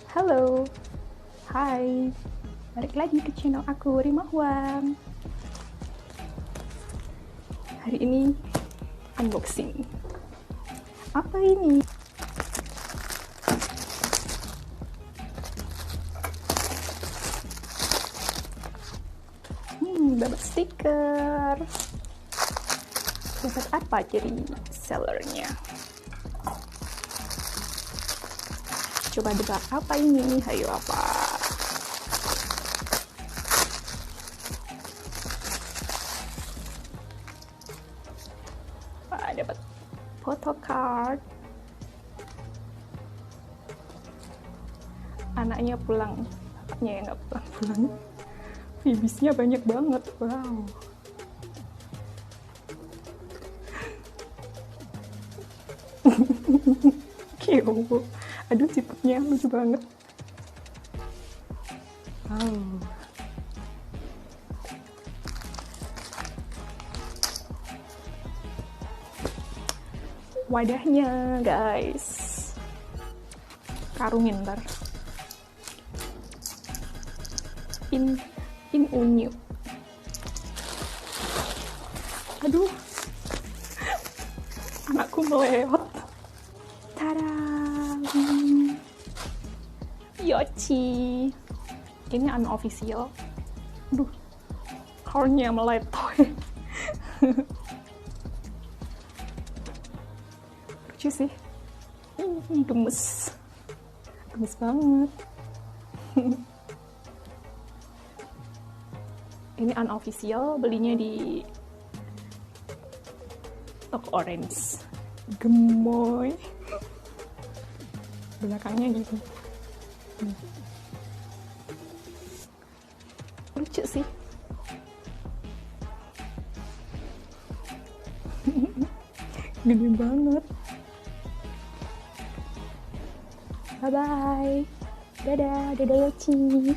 Halo, hai, balik lagi ke channel aku, Rimahwang. Hari ini unboxing. Apa ini? Dapat stiker. Dapat apa jadi sellernya? Coba debak apa ini? Ayo apa? Dapat photocard. Anaknya pulang. Anaknya yang nggak pulang-pulang. Bibisnya banyak banget. Wow. Cute. Aduh, siputnya lucu banget. Wow. Wadahnya, guys. Karungin ntar. In unyu. Aduh. Anakku melewat. Tada. Yochi. Ini unofficial. Aduh. Cardnya meletoy. Lucu sih. Gemes. Gemes banget. Ini unofficial, belinya di toko orange. Gemoy. Belakangnya gitu. Lucu sih. Gede banget. Bye bye. Dadah, dadah Yochi.